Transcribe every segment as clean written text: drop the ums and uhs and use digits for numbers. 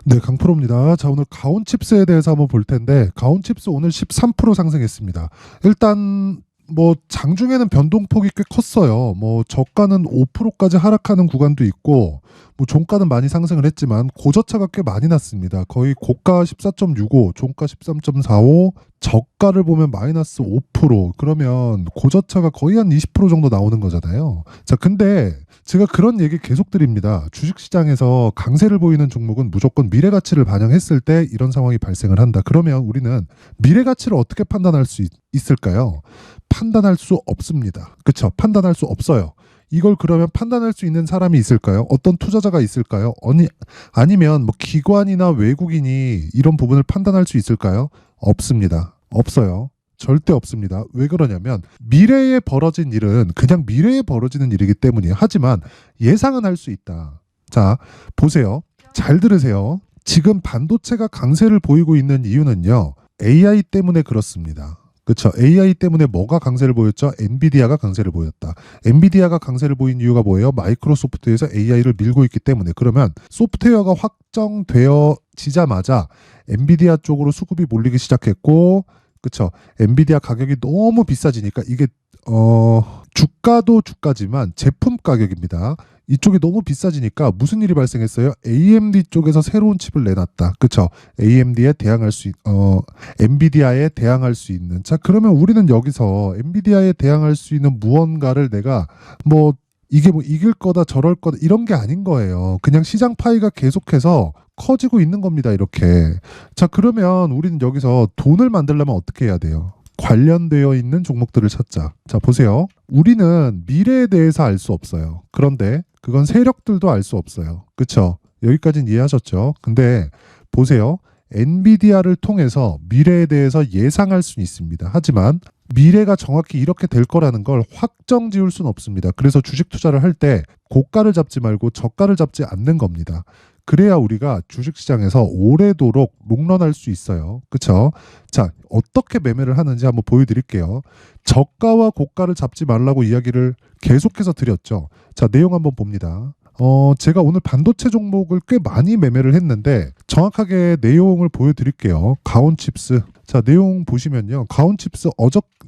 네, 강프로입니다. 자, 오늘 가온칩스에 대해서 한번 볼 텐데, 가온칩스 오늘 13% 상승했습니다. 일단, 장중에는 변동폭이 꽤 컸어요. 저가는 5%까지 하락하는 구간도 있고, 종가는 많이 상승을 했지만, 고저차가 꽤 많이 났습니다. 거의 고가 14.65, 종가 13.45, 저가를 보면 마이너스 5%, 그러면 고저차가 거의 한 20% 정도 나오는 거잖아요. 자, 근데, 제가 그런 얘기 계속 드립니다. 주식시장에서 강세를 보이는 종목은 무조건 미래가치를 반영했을 때 이런 상황이 발생을 한다. 그러면 우리는 미래가치를 어떻게 판단할 수 있을까요? 판단할 수 없습니다. 그렇죠? 판단할 수 없어요. 이걸 그러면 판단할 수 있는 사람이 있을까요? 어떤 투자자가 있을까요? 아니면 기관이나 외국인이 이런 부분을 판단할 수 있을까요? 없습니다. 없어요. 절대 없습니다. 왜 그러냐면 미래에 벌어진 일은 그냥 미래에 벌어지는 일이기 때문이에요. 하지만 예상은 할 수 있다. 자, 보세요. 잘 들으세요. 지금 반도체가 강세를 보이고 있는 이유는요. AI 때문에 그렇습니다. 그렇죠. AI 때문에 뭐가 강세를 보였죠? 엔비디아가 강세를 보였다. 엔비디아가 강세를 보인 이유가 뭐예요? 마이크로소프트에서 AI를 밀고 있기 때문에. 그러면 소프트웨어가 확정되어지자마자 엔비디아 쪽으로 수급이 몰리기 시작했고, 그쵸. 엔비디아 가격이 너무 비싸지니까 이게 주가도 주가지만 제품 가격입니다. 이쪽이 너무 비싸지니까 무슨 일이 발생했어요? AMD 쪽에서 새로운 칩을 내놨다. 그쵸. AMD에 대항할 엔비디아에 대항할 수 있는. 자, 그러면 우리는 여기서 엔비디아에 대항할 수 있는 무언가를 내가 이게 이길 거다 저럴 거다 이런 게 아닌 거예요. 그냥 시장 파이가 계속해서 커지고 있는 겁니다. 이렇게. 자, 그러면 우리는 여기서 돈을 만들려면 어떻게 해야 돼요? 관련되어 있는 종목들을 찾자. 자, 보세요. 우리는 미래에 대해서 알 수 없어요. 그런데 그건 세력들도 알 수 없어요. 그쵸? 여기까지는 이해하셨죠? 근데 보세요. 엔비디아를 통해서 미래에 대해서 예상할 수는 있습니다. 하지만 미래가 정확히 이렇게 될 거라는 걸 확정 지을 수는 없습니다. 그래서 주식 투자를 할 때 고가를 잡지 말고 저가를 잡지 않는 겁니다. 그래야 우리가 주식시장에서 오래도록 롱런할 수 있어요. 그쵸? 자, 어떻게 매매를 하는지 한번 보여드릴게요. 저가와 고가를 잡지 말라고 이야기를 계속해서 드렸죠. 자, 내용 한번 봅니다. 제가 오늘 반도체 종목을 꽤 많이 매매를 했는데 정확하게 내용을 보여드릴게요. 가온칩스. 자, 내용 보시면요. 가온칩스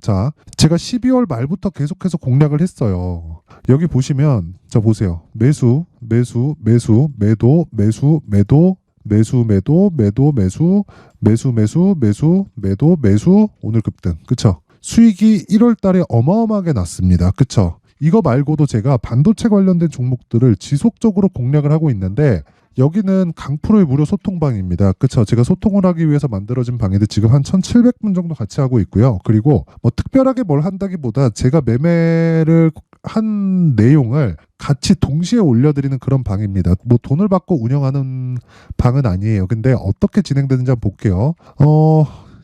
자, 제가 12월 말부터 계속해서 공략을 했어요. 여기 보시면, 자, 보세요. 매수, 매수, 매수, 매도, 매수, 매도, 매수, 매도, 매도, 매수, 매수, 매수, 매수, 매도, 매수, 오늘 급등. 그쵸? 수익이 1월 달에 어마어마하게 났습니다. 그쵸? 이거 말고도 제가 반도체 관련된 종목들을 지속적으로 공략을 하고 있는데 여기는 강프로의 무료 소통방입니다. 그쵸? 제가 소통을 하기 위해서 만들어진 방인데 지금 한 1,700분 정도 같이 하고 있고요. 그리고 특별하게 뭘 한다기보다 제가 매매를 한 내용을 같이 동시에 올려드리는 그런 방입니다. 돈을 받고 운영하는 방은 아니에요. 근데 어떻게 진행되는지 한번 볼게요.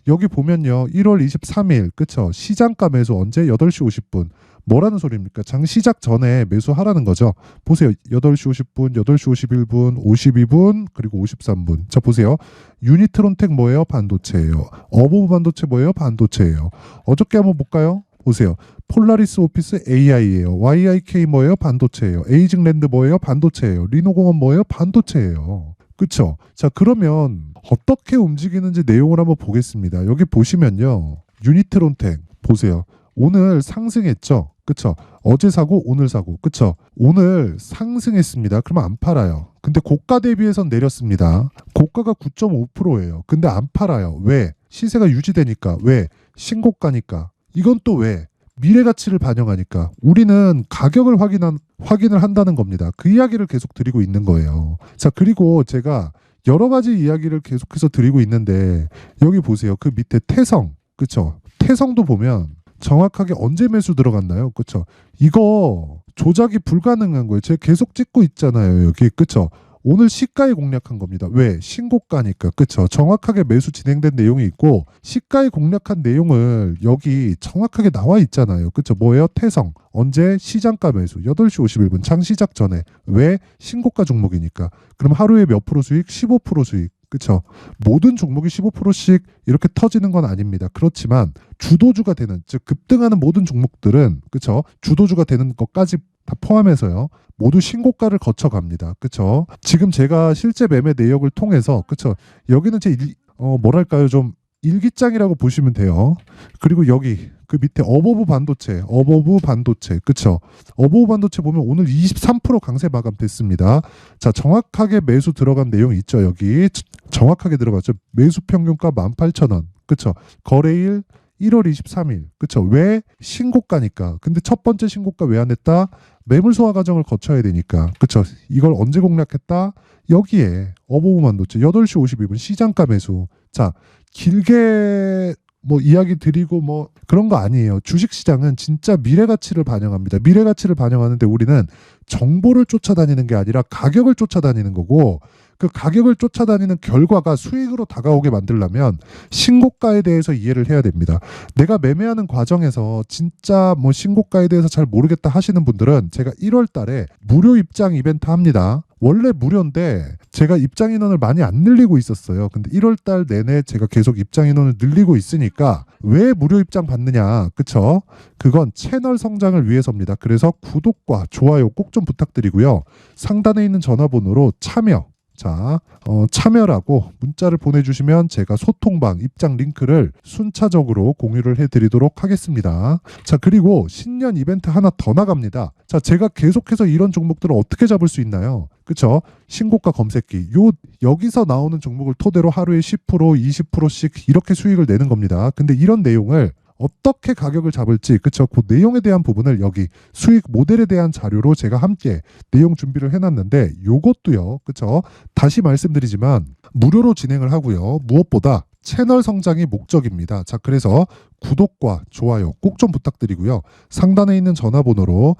여기 보면요. 1월 23일, 그쵸? 시장가 매수 언제? 8시 50분. 뭐라는 소리입니까? 장 시작 전에 매수하라는 거죠. 보세요. 8시 50분, 8시 51분, 52분, 그리고 53분. 자, 보세요. 유니트론텍 뭐예요? 반도체예요. 어보브 반도체 뭐예요? 반도체예요. 어저께 한번 볼까요? 보세요. 폴라리스 오피스 AI예요. YIK 뭐예요? 반도체예요. 에이징랜드 뭐예요? 반도체예요. 리노공업 뭐예요? 반도체예요. 그쵸? 자, 그러면 어떻게 움직이는지 내용을 한번 보겠습니다. 여기 보시면요. 유니트론텍 보세요. 오늘 상승했죠? 그쵸? 어제 사고 오늘 사고. 그쵸? 오늘 상승했습니다. 그러면 안 팔아요. 근데 고가 대비해선 내렸습니다. 고가가 9.5%예요. 근데 안 팔아요. 왜? 시세가 유지되니까. 왜? 신고가니까. 이건 또 왜? 미래 가치를 반영하니까. 우리는 가격을 확인을 한다는 겁니다. 그 이야기를 계속 드리고 있는 거예요. 자, 그리고 제가 여러 가지 이야기를 계속해서 드리고 있는데 여기 보세요. 그 밑에 태성. 그쵸? 태성도 보면 정확하게 언제 매수 들어갔나요? 그쵸? 이거 조작이 불가능한 거예요. 제가 계속 찍고 있잖아요. 여기. 그쵸? 오늘 시가에 공략한 겁니다. 왜? 신고가니까. 그쵸? 정확하게 매수 진행된 내용이 있고 시가에 공략한 내용을 여기 정확하게 나와 있잖아요. 그쵸? 뭐예요? 태성. 언제? 시장가 매수. 8시 51분. 장 시작 전에. 왜? 신고가 종목이니까. 그럼 하루에 몇 프로 수익? 15% 수익. 그쵸? 모든 종목이 15%씩 이렇게 터지는 건 아닙니다. 그렇지만 주도주가 되는, 즉 급등하는 모든 종목들은, 그쵸? 주도주가 되는 것까지 다 포함해서요. 모두 신고가를 거쳐갑니다. 그쵸? 지금 제가 실제 매매 내역을 통해서 그쵸? 여기는 뭐랄까요? 좀 일기장이라고 보시면 돼요. 그리고 여기 그 밑에 어버브 반도체, 그쵸? 어버브 반도체 보면 오늘 23% 강세 마감됐습니다. 자, 정확하게 매수 들어간 내용 있죠? 여기 정확하게 들어갔죠? 매수 평균가 18,000원, 그쵸? 거래일 1월 23일, 그쵸? 왜? 신고가니까. 근데 첫 번째 신고가 왜 안 했다? 매물 소화 과정을 거쳐야 되니까, 그쵸? 이걸 언제 공략했다? 여기에 어버브 반도체 8시 52분 시장가 매수. 자, 길게 뭐 이야기 드리고 뭐 그런 거 아니에요. 주식시장은 진짜 미래 가치를 반영합니다. 미래 가치를 반영하는데 우리는 정보를 쫓아다니는 게 아니라 가격을 쫓아다니는 거고, 그 가격을 쫓아다니는 결과가 수익으로 다가오게 만들려면 신고가에 대해서 이해를 해야 됩니다. 내가 매매하는 과정에서 진짜 뭐 신고가에 대해서 잘 모르겠다 하시는 분들은 제가 1월 달에 무료 입장 이벤트 합니다. 원래 무료인데 제가 입장 인원을 많이 안 늘리고 있었어요. 근데 1월 달 내내 제가 계속 입장 인원을 늘리고 있으니까 왜 무료 입장 받느냐, 그쵸? 그건 채널 성장을 위해서입니다. 그래서 구독과 좋아요 꼭 좀 부탁드리고요. 상단에 있는 전화번호로 참여라고 문자를 보내주시면 제가 소통방 입장 링크를 순차적으로 공유를 해드리도록 하겠습니다. 자, 그리고 신년 이벤트 하나 더 나갑니다. 자, 제가 계속해서 이런 종목들을 어떻게 잡을 수 있나요? 그쵸? 신고가 검색기. 여기서 나오는 종목을 토대로 하루에 10%, 20%씩 이렇게 수익을 내는 겁니다. 근데 이런 내용을 어떻게 가격을 잡을지, 그쵸? 그 내용에 대한 부분을 여기 수익 모델에 대한 자료로 제가 함께 내용 준비를 해놨는데, 요것도요, 그쵸? 다시 말씀드리지만 무료로 진행을 하고요. 무엇보다 채널 성장이 목적입니다. 자, 그래서 구독과 좋아요 꼭 좀 부탁드리고요. 상단에 있는 전화번호로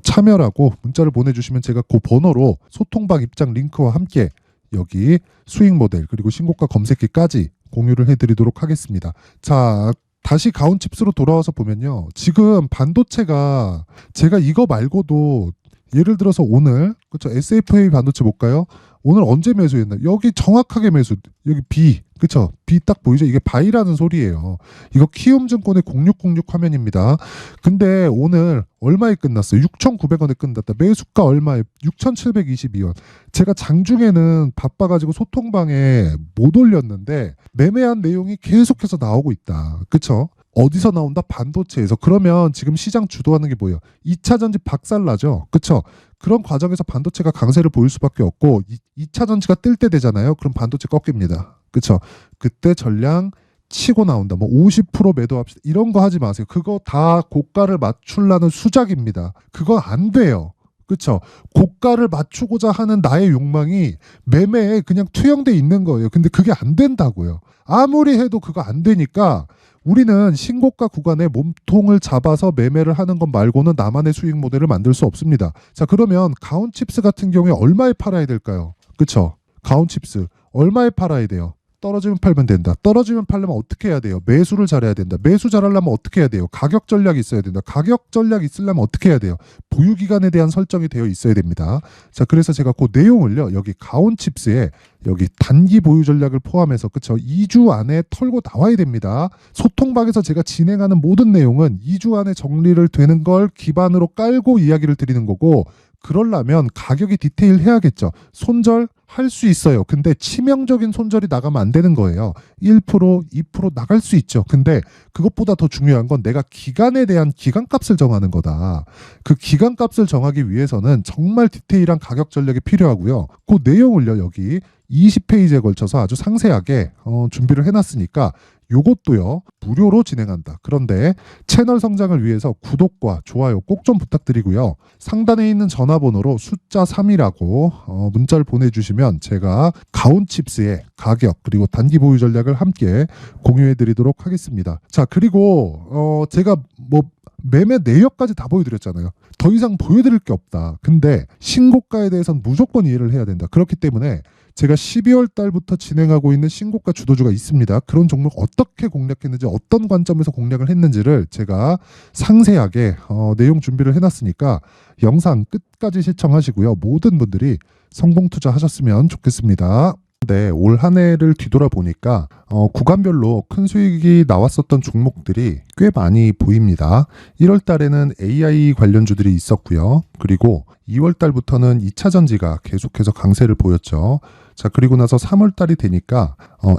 참여라고 문자를 보내주시면 제가 그 번호로 소통방 입장 링크와 함께 여기 수익 모델 그리고 신고가 검색기까지 공유를 해드리도록 하겠습니다. 자, 다시 가온칩스로 돌아와서 보면요. 지금 반도체가 제가 이거 말고도 예를 들어서 오늘 그쵸? SFA 반도체 볼까요? 오늘 언제 매수했나? 여기 정확하게 매수. 여기 B, 그쵸? B 딱 보이죠? 이게 바이라는 소리예요. 이거 키움증권의 0606 화면입니다. 근데 오늘 얼마에 끝났어요? 6,900원에 끝났다. 매수가 얼마에? 6,722원. 제가 장중에는 바빠가지고 소통방에 못 올렸는데 매매한 내용이 계속해서 나오고 있다. 그쵸? 어디서 나온다? 반도체에서. 그러면 지금 시장 주도하는 게 뭐예요? 2차 전지 박살나죠? 그쵸? 그런 과정에서 반도체가 강세를 보일 수밖에 없고 2차 전지가 뜰 때 되잖아요. 그럼 반도체 꺾입니다. 그쵸? 그때 전량 치고 나온다. 뭐 50% 매도합시다. 이런 거 하지 마세요. 그거 다 고가를 맞추려는 수작입니다. 그거 안 돼요. 그쵸? 고가를 맞추고자 하는 나의 욕망이 매매에 그냥 투영돼 있는 거예요. 근데 그게 안 된다고요. 아무리 해도 그거 안 되니까 우리는 신고가 구간에 몸통을 잡아서 매매를 하는 것 말고는 나만의 수익 모델을 만들 수 없습니다. 자, 그러면 가온칩스 같은 경우에 얼마에 팔아야 될까요? 그쵸? 가온칩스 얼마에 팔아야 돼요? 떨어지면 팔면 된다. 떨어지면 팔려면 어떻게 해야 돼요? 매수를 잘해야 된다. 매수 잘하려면 어떻게 해야 돼요? 가격 전략이 있어야 된다. 가격 전략 있으려면 어떻게 해야 돼요? 보유 기간에 대한 설정이 되어 있어야 됩니다. 자, 그래서 제가 그 내용을요. 여기 가온칩스에 여기 단기 보유 전략을 포함해서 그쵸? 2주 안에 털고 나와야 됩니다. 소통방에서 제가 진행하는 모든 내용은 2주 안에 정리를 되는 걸 기반으로 깔고 이야기를 드리는 거고, 그러려면 가격이 디테일해야겠죠. 손절 할 수 있어요. 근데 치명적인 손절이 나가면 안 되는 거예요. 1%, 2% 나갈 수 있죠. 근데 그것보다 더 중요한 건 내가 기간에 대한 기간값을 정하는 거다. 그 기간값을 정하기 위해서는 정말 디테일한 가격 전략이 필요하고요. 그 내용을요, 여기 20페이지에 걸쳐서 아주 상세하게 준비를 해놨으니까 요것도요 무료로 진행한다. 그런데 채널 성장을 위해서 구독과 좋아요 꼭 좀 부탁드리고요. 상단에 있는 전화번호로 숫자 3이라고 문자를 보내주시면 제가 가온칩스의 가격 그리고 단기 보유 전략을 함께 공유해 드리도록 하겠습니다. 자, 그리고 제가 뭐 매매 내역까지 다 보여드렸잖아요. 더 이상 보여드릴 게 없다. 근데 신고가에 대해서는 무조건 이해를 해야 된다. 그렇기 때문에 제가 12월 달부터 진행하고 있는 신고가 주도주가 있습니다. 그런 종목 어떻게 공략했는지, 어떤 관점에서 공략을 했는지를 제가 상세하게 내용 준비를 해놨으니까 영상 끝까지 시청하시고요. 모든 분들이 성공 투자하셨으면 좋겠습니다. 근데 올 한 해를 뒤돌아보니까 구간별로 큰 수익이 나왔었던 종목들이 꽤 많이 보입니다. 1월 달에는 AI 관련주들이 있었고요. 그리고 2월 달부터는 2차 전지가 계속해서 강세를 보였죠. 자, 그리고 나서 3월 달이 되니까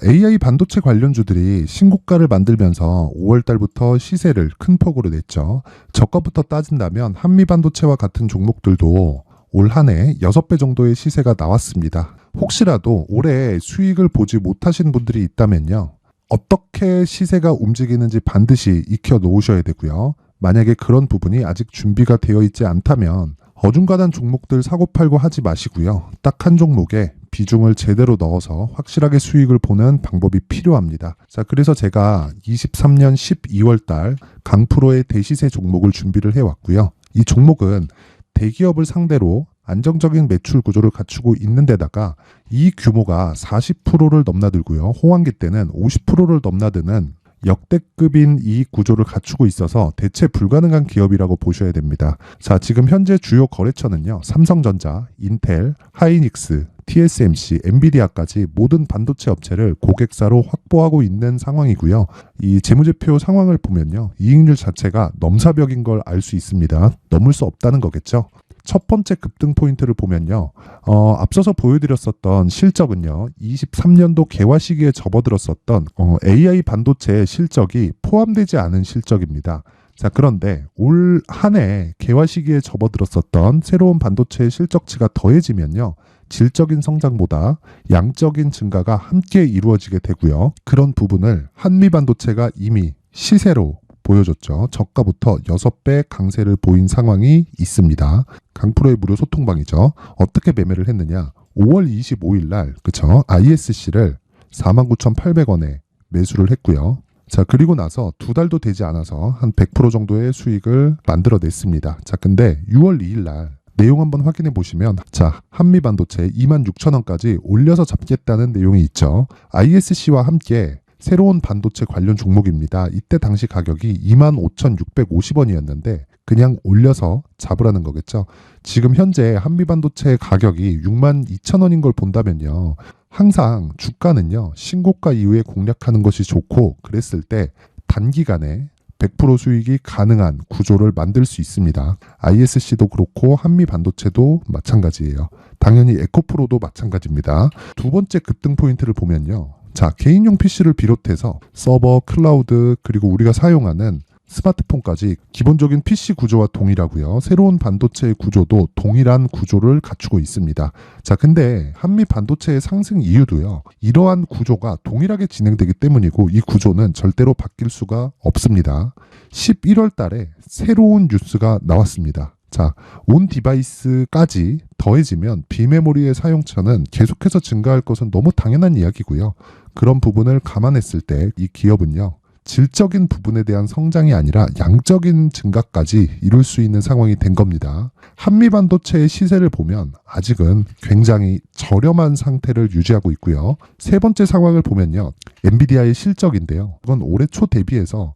AI 반도체 관련주들이 신고가를 만들면서 5월 달부터 시세를 큰 폭으로 냈죠. 저가부터 따진다면 한미 반도체와 같은 종목들도 올 한 해 6배 정도의 시세가 나왔습니다. 혹시라도 올해 수익을 보지 못하신 분들이 있다면요. 어떻게 시세가 움직이는지 반드시 익혀 놓으셔야 되고요. 만약에 그런 부분이 아직 준비가 되어 있지 않다면 어중간한 종목들 사고팔고 하지 마시고요. 딱 한 종목에 비중을 제대로 넣어서 확실하게 수익을 보는 방법이 필요합니다. 자, 그래서 제가 23년 12월 달 강프로의 대시세 종목을 준비를 해왔고요. 이 종목은 대기업을 상대로 안정적인 매출 구조를 갖추고 있는 데다가 이 규모가 40%를 넘나들고요. 호황기 때는 50%를 넘나드는 역대급인 이익 구조를 갖추고 있어서 대체 불가능한 기업이라고 보셔야 됩니다. 자, 지금 현재 주요 거래처는요. 삼성전자, 인텔, 하이닉스, TSMC, 엔비디아까지 모든 반도체 업체를 고객사로 확보하고 있는 상황이고요. 이 재무제표 상황을 보면요. 이익률 자체가 넘사벽인 걸 알 수 있습니다. 넘을 수 없다는 거겠죠. 첫 번째 급등 포인트를 보면요. 앞서서 보여드렸었던 실적은요. 23년도 개화 시기에 접어들었었던 AI 반도체의 실적이 포함되지 않은 실적입니다. 자, 그런데 올 한 해 개화 시기에 접어들었었던 새로운 반도체의 실적치가 더해지면요. 질적인 성장보다 양적인 증가가 함께 이루어지게 되고요. 그런 부분을 한미 반도체가 이미 시세로 보여줬죠. 저가부터 6배 강세를 보인 상황이 있습니다. 강프로의 무료 소통방이죠. 어떻게 매매를 했느냐. 5월 25일 날 그쵸? ISC를 49,800원에 매수를 했고요. 자, 그리고 나서 2달도 되지 않아서 한 100% 정도의 수익을 만들어냈습니다. 자, 근데 6월 2일 날 내용 한번 확인해 보시면 자, 한미반도체 26,000원까지 올려서 잡겠다는 내용이 있죠. ISC와 함께 새로운 반도체 관련 종목입니다. 이때 당시 가격이 25,650원이었는데 그냥 올려서 잡으라는 거겠죠. 지금 현재 한미반도체 가격이 62,000원인 걸 본다면요. 항상 주가는요. 신고가 이후에 공략하는 것이 좋고 그랬을 때 단기간에 100% 수익이 가능한 구조를 만들 수 있습니다. ISC도 그렇고 한미반도체도 마찬가지예요. 당연히 에코프로도 마찬가지입니다. 두 번째 급등 포인트를 보면요. 자, 개인용 PC를 비롯해서 서버, 클라우드, 그리고 우리가 사용하는 스마트폰까지 기본적인 PC 구조와 동일하고요. 새로운 반도체의 구조도 동일한 구조를 갖추고 있습니다. 자, 근데 한미 반도체의 상승 이유도요. 이러한 구조가 동일하게 진행되기 때문이고 이 구조는 절대로 바뀔 수가 없습니다. 11월 달에 새로운 뉴스가 나왔습니다. 자, 온 디바이스까지 더해지면 비메모리의 사용처는 계속해서 증가할 것은 너무 당연한 이야기고요. 그런 부분을 감안했을 때 이 기업은요. 질적인 부분에 대한 성장이 아니라 양적인 증가까지 이룰 수 있는 상황이 된 겁니다. 한미반도체의 시세를 보면 아직은 굉장히 저렴한 상태를 유지하고 있고요. 세 번째 상황을 보면요. 엔비디아의 실적인데요. 이건 올해 초 대비해서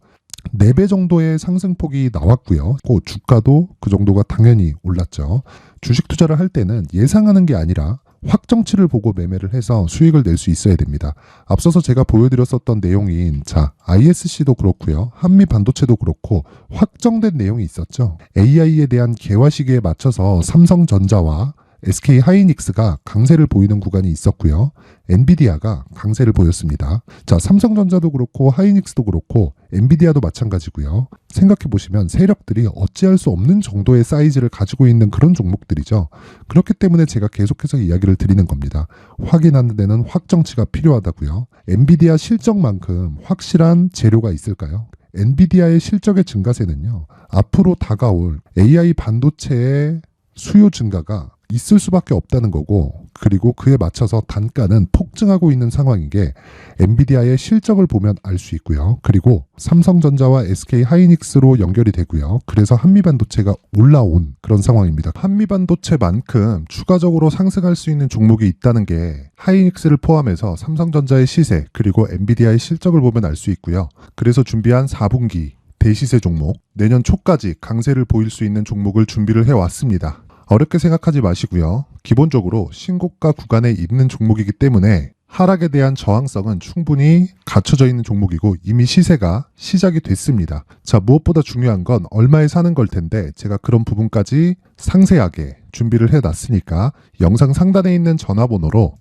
4배 정도의 상승폭이 나왔고요. 그 주가도 그 정도가 당연히 올랐죠. 주식 투자를 할 때는 예상하는 게 아니라 확정치를 보고 매매를 해서 수익을 낼 수 있어야 됩니다. 앞서서 제가 보여드렸었던 내용인 자, ISC도 그렇고요. 한미 반도체도 그렇고 확정된 내용이 있었죠. AI에 대한 개화 시기에 맞춰서 삼성전자와 SK 하이닉스가 강세를 보이는 구간이 있었고요. 엔비디아가 강세를 보였습니다. 자, 삼성전자도 그렇고 하이닉스도 그렇고 엔비디아도 마찬가지고요. 생각해 보시면 세력들이 어찌할 수 없는 정도의 사이즈를 가지고 있는 그런 종목들이죠. 그렇기 때문에 제가 계속해서 이야기를 드리는 겁니다. 확인하는 데는 확정치가 필요하다고요. 엔비디아 실적만큼 확실한 재료가 있을까요? 엔비디아의 실적의 증가세는요. 앞으로 다가올 AI 반도체의 수요 증가가 있을 수밖에 없다는 거고 그리고 그에 맞춰서 단가는 폭증하고 있는 상황인 게 엔비디아의 실적을 보면 알 수 있고요. 그리고 삼성전자와 SK 하이닉스로 연결이 되고요. 그래서 한미반도체가 올라온 그런 상황입니다. 한미반도체만큼 추가적으로 상승할 수 있는 종목이 있다는 게 하이닉스를 포함해서 삼성전자의 시세 그리고 엔비디아의 실적을 보면 알 수 있고요. 그래서 준비한 4분기 대시세 종목 내년 초까지 강세를 보일 수 있는 종목을 준비를 해왔습니다. 어렵게 생각하지 마시고요. 기본적으로 신고가 구간에 있는 종목이기 때문에 하락에 대한 저항성은 충분히 갖춰져 있는 종목이고 이미 시세가 시작이 됐습니다. 자, 무엇보다 중요한 건 얼마에 사는 걸 텐데 제가 그런 부분까지 상세하게 준비를 해놨으니까 영상 상단에 있는 전화번호로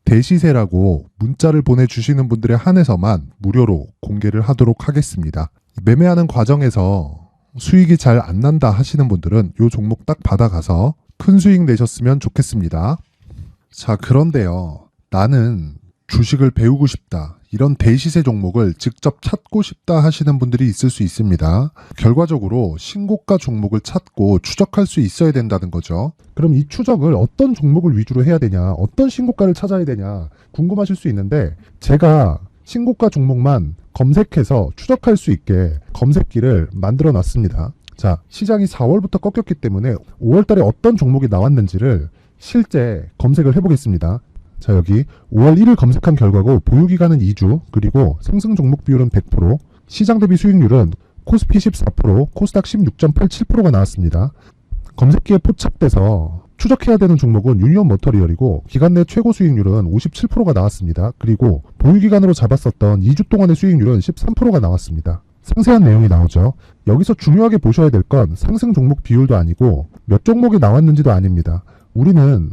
대시세라고 문자를 보내주시는 분들에 한해서만 무료로 공개를 하도록 하겠습니다. 매매하는 과정에서 수익이 잘 안 난다 하시는 분들은 이 종목 딱 받아가서 큰 수익 내셨으면 좋겠습니다. 자, 그런데요. 나는 주식을 배우고 싶다. 이런 대시세 종목을 직접 찾고 싶다 하시는 분들이 있을 수 있습니다. 결과적으로 신고가 종목을 찾고 추적할 수 있어야 된다는 거죠. 그럼 이 추적을 어떤 종목을 위주로 해야 되냐, 어떤 신고가를 찾아야 되냐 궁금하실 수 있는데 제가 신고가 종목만 검색해서 추적할 수 있게 검색기를 만들어 놨습니다. 자, 시장이 4월부터 꺾였기 때문에 5월 달에 어떤 종목이 나왔는지를 실제 검색을 해보겠습니다. 자, 여기 5월 1일 검색한 결과고 보유기간은 2주, 그리고 상승 종목 비율은 100%, 시장 대비 수익률은 코스피 14%, 코스닥 16.87%가 나왔습니다. 검색기에 포착돼서 추적해야 되는 종목은 유니온 머터리얼이고 기간 내 최고 수익률은 57%가 나왔습니다. 그리고 보유기간으로 잡았었던 2주 동안의 수익률은 13%가 나왔습니다. 상세한 내용이 나오죠. 여기서 중요하게 보셔야 될 건 상승 종목 비율도 아니고 몇 종목이 나왔는지도 아닙니다. 우리는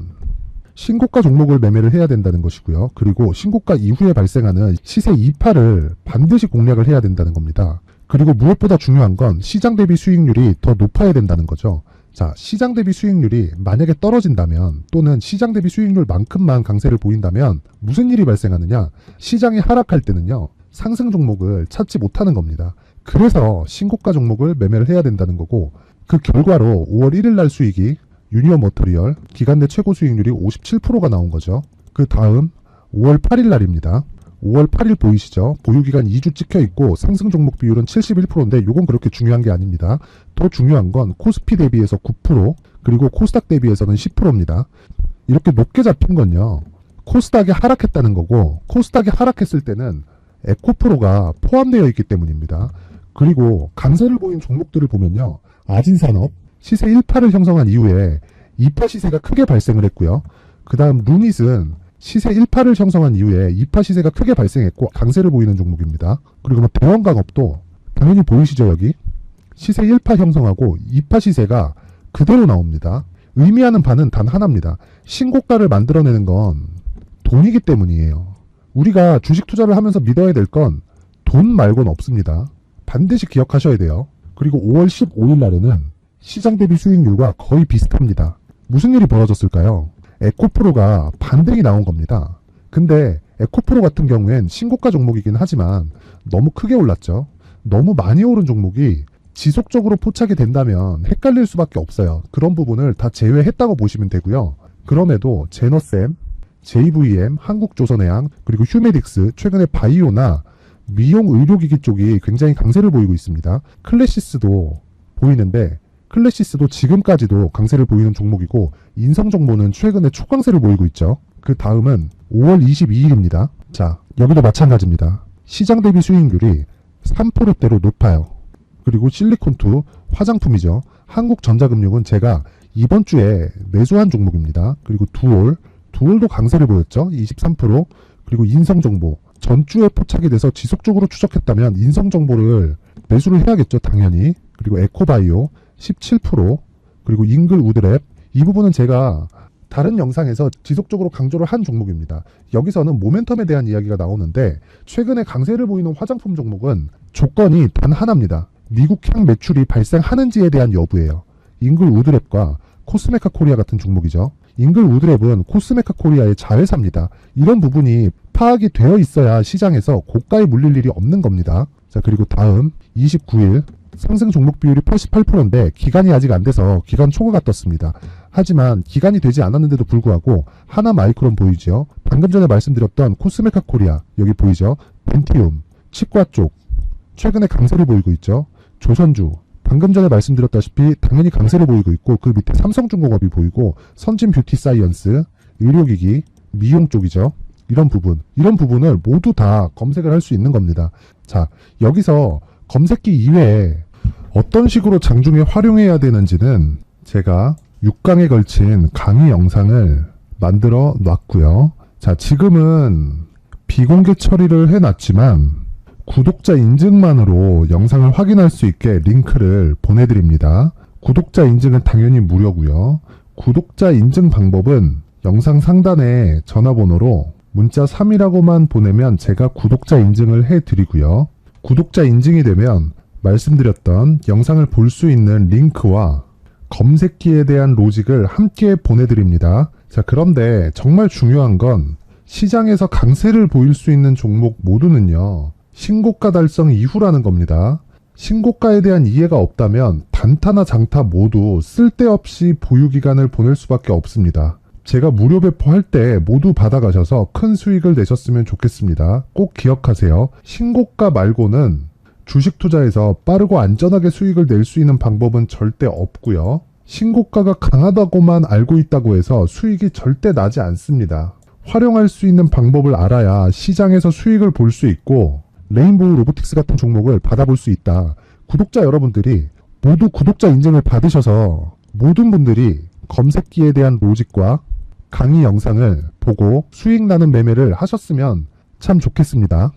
신고가 종목을 매매를 해야 된다는 것이고요. 그리고 신고가 이후에 발생하는 시세 이파를 반드시 공략을 해야 된다는 겁니다. 그리고 무엇보다 중요한 건 시장 대비 수익률이 더 높아야 된다는 거죠. 자, 시장 대비 수익률이 만약에 떨어진다면 또는 시장 대비 수익률만큼만 강세를 보인다면 무슨 일이 발생하느냐? 시장이 하락할 때는요. 상승 종목을 찾지 못하는 겁니다. 그래서 신고가 종목을 매매를 해야 된다는 거고 그 결과로 5월 1일 날 수익이 유니온 머터리얼 기간 내 최고 수익률이 57%가 나온 거죠. 그 다음 5월 8일 날입니다. 5월 8일 보이시죠? 보유기간 2주 찍혀 있고 상승 종목 비율은 71%인데 이건 그렇게 중요한 게 아닙니다. 더 중요한 건 코스피 대비해서 9% 그리고 코스닥 대비해서는 10%입니다. 이렇게 높게 잡힌 건요. 코스닥이 하락했다는 거고 코스닥이 하락했을 때는 에코프로가 포함되어 있기 때문입니다. 그리고 강세를 보인 종목들을 보면요. 아진산업 시세 1파를 형성한 이후에 2파 시세가 크게 발생을 했고요. 그 다음 루닛은 시세 1파를 형성한 이후에 2파 시세가 크게 발생했고 강세를 보이는 종목입니다. 그리고 뭐 대원강업도 당연히 보이시죠 여기? 시세 1파 형성하고 2파 시세가 그대로 나옵니다. 의미하는 바는 단 하나입니다. 신고가를 만들어내는 건 돈이기 때문이에요. 우리가 주식 투자를 하면서 믿어야 될 건 돈 말고는 없습니다. 반드시 기억하셔야 돼요. 그리고 5월 15일 날에는 시장 대비 수익률과 거의 비슷합니다. 무슨 일이 벌어졌을까요? 에코프로가 반등이 나온 겁니다. 근데 에코프로 같은 경우엔 신고가 종목이긴 하지만 너무 크게 올랐죠. 너무 많이 오른 종목이 지속적으로 포착이 된다면 헷갈릴 수밖에 없어요. 그런 부분을 다 제외했다고 보시면 되고요. 그럼에도 제너셈, JVM, 한국조선해양, 그리고 휴메딕스, 최근에 바이오나 미용 의료기기 쪽이 굉장히 강세를 보이고 있습니다. 클래시스도 보이는데 클래시스도 지금까지도 강세를 보이는 종목이고 인성정보는 최근에 초강세를 보이고 있죠. 그 다음은 5월 22일입니다. 자, 여기도 마찬가지입니다. 시장 대비 수익률이 3%대로 높아요. 그리고 실리콘2 화장품이죠. 한국전자금융은 제가 이번 주에 매수한 종목입니다. 그리고 두올도 강세를 보였죠. 23%. 그리고 인성정보 전주에 포착이 돼서 지속적으로 추적했다면 인성정보를 매수를 해야겠죠. 당연히. 그리고 에코바이오 17%. 그리고 잉글우드랩 이 부분은 제가 다른 영상에서 지속적으로 강조를 한 종목입니다. 여기서는 모멘텀에 대한 이야기가 나오는데 최근에 강세를 보이는 화장품 종목은 조건이 단 하나입니다. 미국향 매출이 발생하는지에 대한 여부예요. 잉글우드랩과 코스메카 코리아 같은 종목이죠. 잉글우드랩은 코스메카 코리아의 자회사입니다. 이런 부분이 파악이 되어 있어야 시장에서 고가에 물릴 일이 없는 겁니다. 자, 그리고 다음 29일 상승 종목 비율이 88%인데 기간이 아직 안 돼서 기간 초과가 떴습니다. 하지만 기간이 되지 않았는데도 불구하고 하나마이크론 보이죠. 방금 전에 말씀드렸던 코스메카 코리아 여기 보이죠. 벤티움, 치과 쪽 최근에 강세를 보이고 있죠. 조선주 방금 전에 말씀드렸다시피 당연히 강세를 보이고 있고 그 밑에 삼성중공업이 보이고 선진 뷰티 사이언스, 의료기기, 미용 쪽이죠. 이런 부분을 모두 다 검색을 할 수 있는 겁니다. 자, 여기서 검색기 이외에 어떤 식으로 장중에 활용해야 되는지는 제가 6강에 걸친 강의 영상을 만들어 놨고요. 자, 지금은 비공개 처리를 해놨지만 구독자 인증만으로 영상을 확인할 수 있게 링크를 보내드립니다. 구독자 인증은 당연히 무료고요. 구독자 인증 방법은 영상 상단에 전화번호로 문자 3이라고만 보내면 제가 구독자 인증을 해드리고요. 구독자 인증이 되면 말씀드렸던 영상을 볼 수 있는 링크와 검색기에 대한 로직을 함께 보내드립니다. 자, 그런데 정말 중요한 건 시장에서 강세를 보일 수 있는 종목 모두는요, 신고가 달성 이후라는 겁니다. 신고가에 대한 이해가 없다면 단타나 장타 모두 쓸데없이 보유기간을 보낼 수밖에 없습니다. 제가 무료 배포할 때 모두 받아가셔서 큰 수익을 내셨으면 좋겠습니다. 꼭 기억하세요. 신고가 말고는 주식 투자에서 빠르고 안전하게 수익을 낼 수 있는 방법은 절대 없고요. 신고가가 강하다고만 알고 있다고 해서 수익이 절대 나지 않습니다. 활용할 수 있는 방법을 알아야 시장에서 수익을 볼 수 있고 레인보우 로보틱스 같은 종목을 받아볼 수 있다. 구독자 여러분들이 모두 구독자 인증을 받으셔서 모든 분들이 검색기에 대한 로직과 강의 영상을 보고 수익 나는 매매를 하셨으면 참 좋겠습니다.